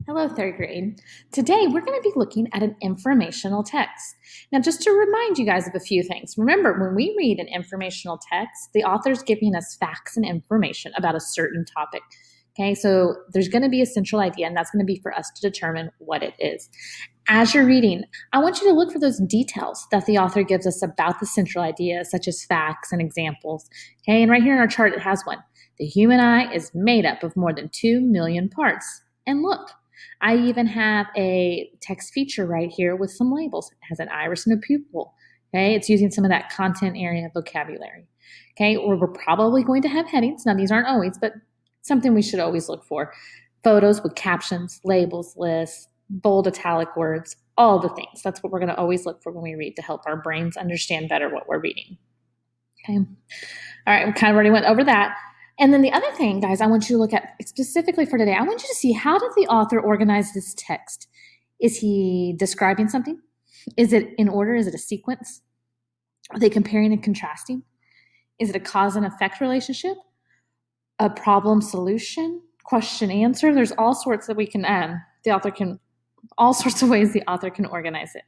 Hello, third grade. Today, we're going to be looking at an informational text. Now, just to remind you guys of a few things, remember when we read an informational text, the author's giving us facts and information about a certain topic. Okay, so there's going to be a central idea, and that's going to be for us to determine what it is. As you're reading, I want you to look for those details that the author gives us about the central idea, such as facts and examples. Okay, and right here in our chart, it has one. The human eye is made up of more than 2 million parts. And look, I even have a text feature right here with some labels. It has an iris and a pupil. Okay, it's using some of that content area vocabulary. Okay, or we're probably going to have headings. Now, these aren't always, but something we should always look for. Photos with captions, labels, lists, bold italic words, all the things. That's what we're going to always look for when we read to help our brains understand better what we're reading. Okay. All right, we kind of already went over that. And then the other thing, guys, I want you to look at specifically for today, I want you to see, how did the author organize this text? Is he describing something? Is it in order? Is it a sequence? Are they comparing and contrasting? Is it a cause and effect relationship? A problem solution? Question answer? There's all sorts that we can, all sorts of ways the author can organize it.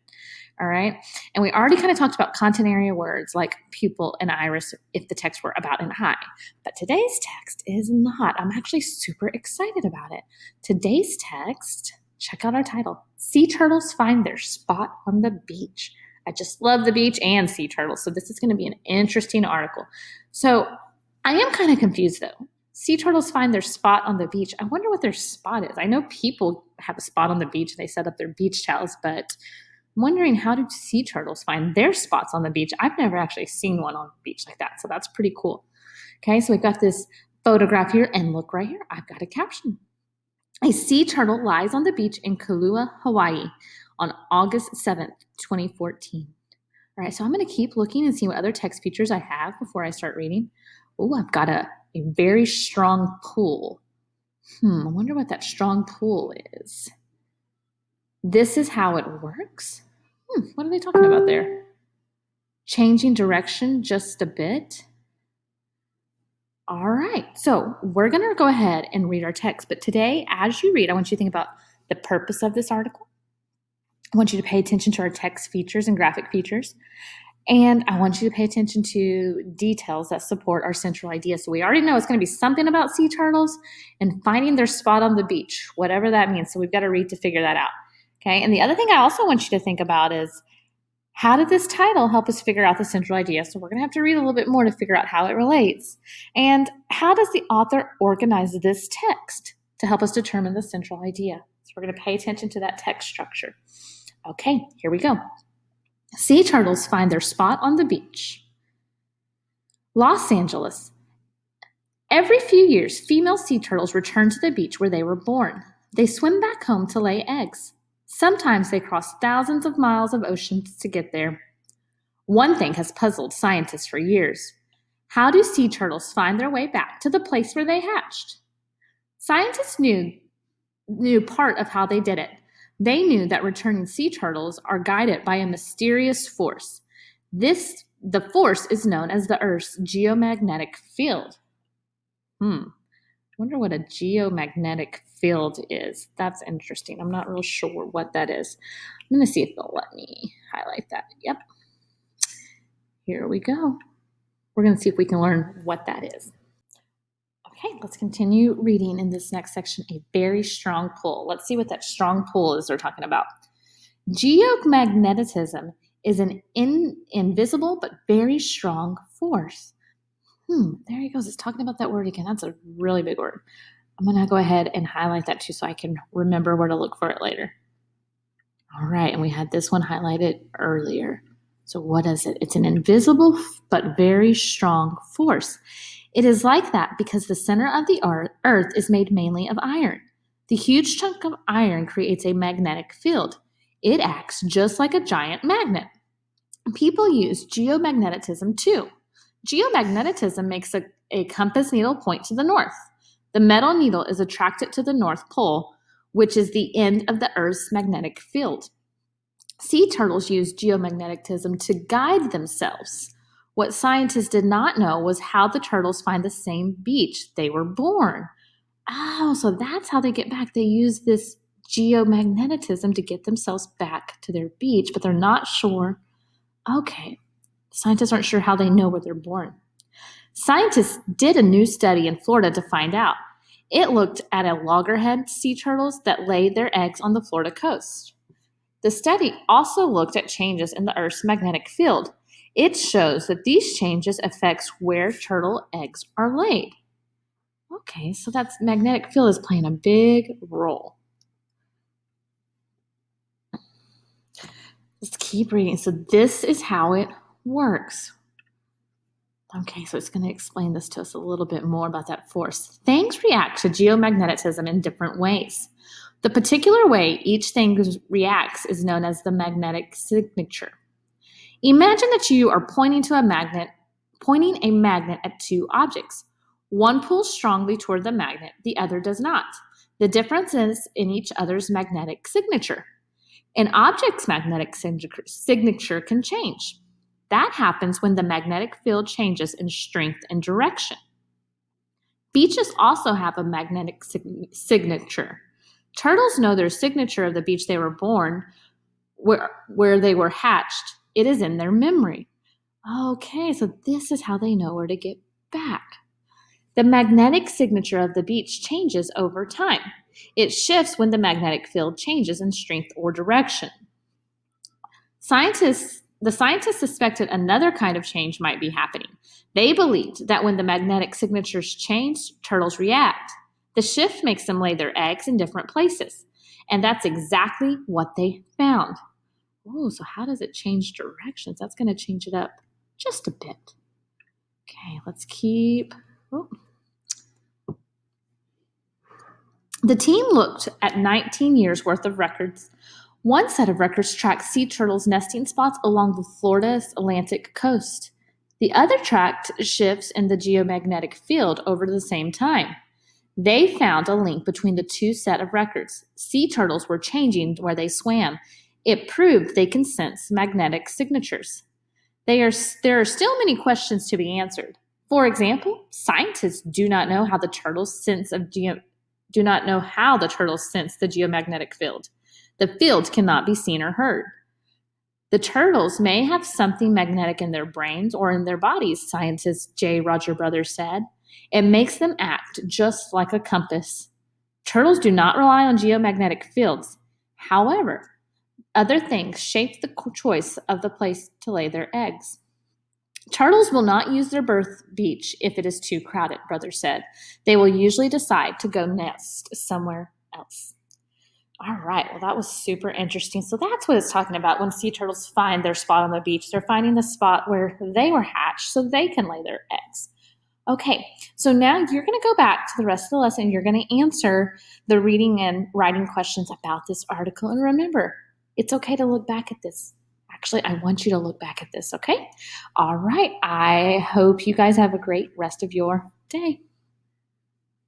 All right. And we already kind of talked about content area words like pupil and iris if the text were about an eye. But today's text is not. I'm actually super excited about it. Today's text, check out our title. Sea turtles find their spot on the beach. I just love the beach and sea turtles. So this is going to be an interesting article. So I am kind of confused though. Sea turtles find their spot on the beach. I wonder what their spot is. I know people have a spot on the beach and they set up their beach towels, but I'm wondering, how do sea turtles find their spots on the beach? I've never actually seen one on the beach like that, so that's pretty cool. Okay, so we've got this photograph here, and look right here, I've got a caption. A sea turtle lies on the beach in Kailua, Hawaii on August 7th, 2014. All right, so I'm going to keep looking and see what other text features I have before I start reading. Oh, I've got a very strong pull. I wonder what that strong pull is. This is how it works? What are they talking about there? Changing direction just a bit. All right, so we're going to go ahead and read our text. But today, as you read, I want you to think about the purpose of this article. I want you to pay attention to our text features and graphic features. And I want you to pay attention to details that support our central idea. So we already know it's going to be something about sea turtles and finding their spot on the beach, whatever that means. So we've got to read to figure that out. Okay, and the other thing I also want you to think about is, how did this title help us figure out the central idea? So we're going to have to read a little bit more to figure out how it relates. And how does the author organize this text to help us determine the central idea? So we're going to pay attention to that text structure. Okay, here we go. Sea turtles find their spot on the beach. Los Angeles. Every few years, female sea turtles return to the beach where they were born. They swim back home to lay eggs. Sometimes they cross thousands of miles of ocean to get there. One thing has puzzled scientists for years. How do sea turtles find their way back to the place where they hatched? Scientists knew part of how they did it. They knew that returning sea turtles are guided by a mysterious force. The force is known as the Earth's geomagnetic field. I wonder what a geomagnetic field is. That's interesting. I'm not real sure what that is. I'm going to see if they'll let me highlight that. Yep. Here we go. We're going to see if we can learn what that is. Okay, let's continue reading in this next section, a very strong pull. Let's see what that strong pull is they're talking about. Geomagnetism is an invisible but very strong force. There he goes. It's talking about that word again. That's a really big word. I'm going to go ahead and highlight that too so I can remember where to look for it later. All right, and we had this one highlighted earlier. So what is it? It's an invisible but very strong force. It is like that because the center of the Earth is made mainly of iron. The huge chunk of iron creates a magnetic field. It acts just like a giant magnet. People use geomagnetism too. Geomagnetism makes a compass needle point to the north. The metal needle is attracted to the North Pole, which is the end of the Earth's magnetic field. Sea turtles use geomagnetism to guide themselves. What scientists did not know was how the turtles find the same beach they were born. Oh, so that's how they get back. They use this geomagnetism to get themselves back to their beach, but they're not sure. Okay, scientists aren't sure how they know where they're born. Scientists did a new study in Florida to find out. It looked at a loggerhead sea turtles that laid their eggs on the Florida coast. The study also looked at changes in the Earth's magnetic field. It shows that these changes affect where turtle eggs are laid. Okay, so that's magnetic field is playing a big role. Let's keep reading. So this is how it works. Okay, so it's going to explain this to us a little bit more about that force. Things react to geomagnetism in different ways. The particular way each thing reacts is known as the magnetic signature. Imagine that you are pointing a magnet at two objects. One pulls strongly toward the magnet, the other does not. The difference is in each other's magnetic signature. An object's magnetic signature can change. That happens when the magnetic field changes in strength and direction. Beaches also have a magnetic signature. Turtles know their signature of the beach they were born, where they were hatched. It is in their memory. Okay, so this is how they know where to get back. The magnetic signature of the beach changes over time. It shifts when the magnetic field changes in strength or direction. The scientists suspected another kind of change might be happening. They believed that when the magnetic signatures change, turtles react. The shift makes them lay their eggs in different places. And that's exactly what they found. Oh, so how does it change directions? That's going to change it up just a bit. Okay, let's keep. Oh. The team looked at 19 years worth of records. One set of records tracked sea turtles' nesting spots along the Florida's Atlantic coast. The other tracked shifts in the geomagnetic field over the same time. They found a link between the two sets of records. Sea turtles were changing where they swam. It proved they can sense magnetic signatures. There are still many questions to be answered. For example, scientists do not know how the turtles sense the geomagnetic field. The field cannot be seen or heard. The turtles may have something magnetic in their brains or in their bodies, scientist J. Roger Brothers said. It makes them act just like a compass. Turtles do not rely on geomagnetic fields. However, other things shape the choice of the place to lay their eggs. Turtles will not use their birth beach if it is too crowded, Brothers said. They will usually decide to go nest somewhere else. All right, well, that was super interesting. So that's what it's talking about when sea turtles find their spot on the beach. They're finding the spot where they were hatched so they can lay their eggs. Okay, so now you're going to go back to the rest of the lesson. You're going to answer the reading and writing questions about this article. And remember, it's okay to look back at this. Actually, I want you to look back at this, okay? All right, I hope you guys have a great rest of your day.